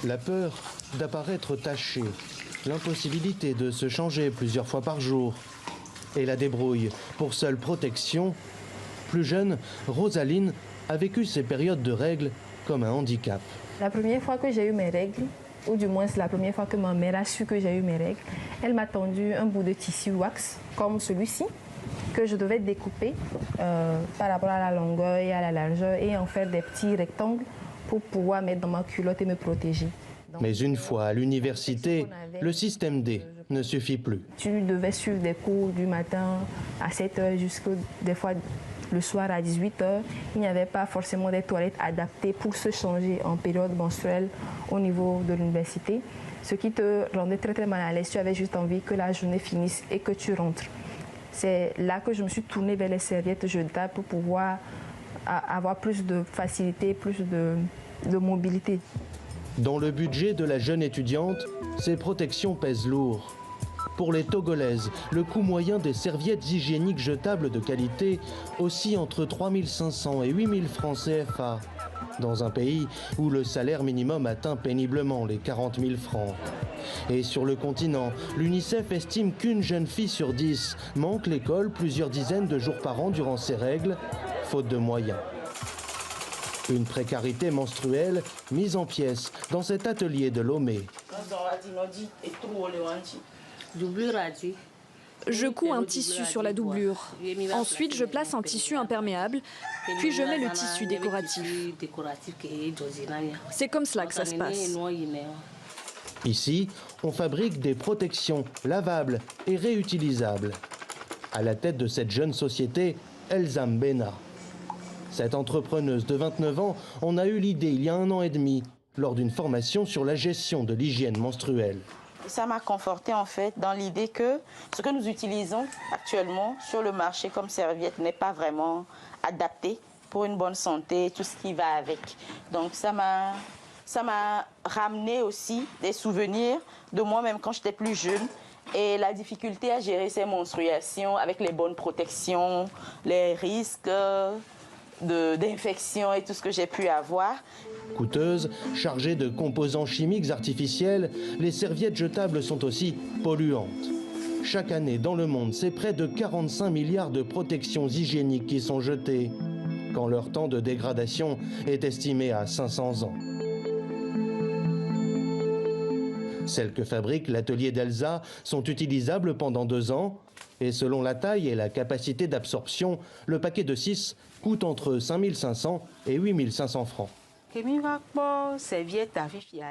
La peur d'apparaître tachée, l'impossibilité de se changer plusieurs fois par jour et la débrouille pour seule protection. Plus jeune, Rosaline a vécu ces périodes de règles comme un handicap. La première fois que j'ai eu mes règles, ou du moins c'est la première fois que ma mère a su que j'ai eu mes règles, elle m'a tendu un bout de tissu wax comme celui-ci que je devais découper par rapport à la longueur et à la largeur et en faire des petits rectangles pour pouvoir mettre dans ma culotte et me protéger. Mais une fois à l'université, le système D ne suffit plus. Tu devais suivre des cours du matin à 7h jusqu'à des fois le soir à 18h. Il n'y avait pas forcément des toilettes adaptées pour se changer en période menstruelle au niveau de l'université. Ce qui te rendait très très mal à l'aise. Tu avais juste envie que la journée finisse et que tu rentres. C'est là que je me suis tournée vers les serviettes jetables pour pouvoir avoir plus de facilité, plus de mobilité. Dans le budget de la jeune étudiante, ces protections pèsent lourd. Pour les Togolaises, le coût moyen des serviettes hygiéniques jetables de qualité oscille entre 3 500 et 8 000 francs CFA, dans un pays où le salaire minimum atteint péniblement les 40 000 francs. Et sur le continent, l'UNICEF estime qu'une jeune fille sur 10 manque l'école plusieurs dizaines de jours par an durant ses règles, faute de moyens. Une précarité menstruelle mise en pièces dans cet atelier de Lomé. Je couds un tissu sur la doublure. Ensuite, je place un tissu imperméable, puis je mets le tissu décoratif. C'est comme cela que ça se passe. Ici, on fabrique des protections lavables et réutilisables. À la tête de cette jeune société, Elsa Mbena. Cette entrepreneuse de 29 ans en a eu l'idée il y a 1 an et demi, lors d'une formation sur la gestion de l'hygiène menstruelle. Ça m'a conforté en fait dans l'idée que ce que nous utilisons actuellement sur le marché comme serviette n'est pas vraiment adapté pour une bonne santé, tout ce qui va avec. Donc ça m'a ramené aussi des souvenirs de moi-même quand j'étais plus jeune et la difficulté à gérer ces menstruations avec les bonnes protections, les risques d'infection et tout ce que j'ai pu avoir. Coûteuses, chargées de composants chimiques artificiels, les serviettes jetables sont aussi polluantes. Chaque année dans le monde, c'est près de 45 milliards de protections hygiéniques qui sont jetées, quand leur temps de dégradation est estimé à 500 ans. Celles que fabrique l'atelier d'Elsa sont utilisables pendant 2 ans, et selon la taille et la capacité d'absorption, le paquet de 6 coûte entre 5 500 et 8 500 francs.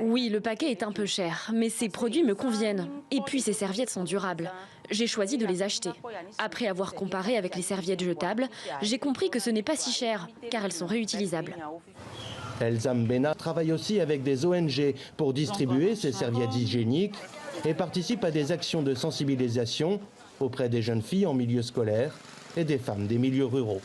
Oui, le paquet est un peu cher, mais ces produits me conviennent. Et puis ces serviettes sont durables. J'ai choisi de les acheter. Après avoir comparé avec les serviettes jetables, j'ai compris que ce n'est pas si cher, car elles sont réutilisables. Elsa Mbena travaille aussi avec des ONG pour distribuer ces serviettes hygiéniques et participe à des actions de sensibilisation auprès des jeunes filles en milieu scolaire et des femmes des milieux ruraux.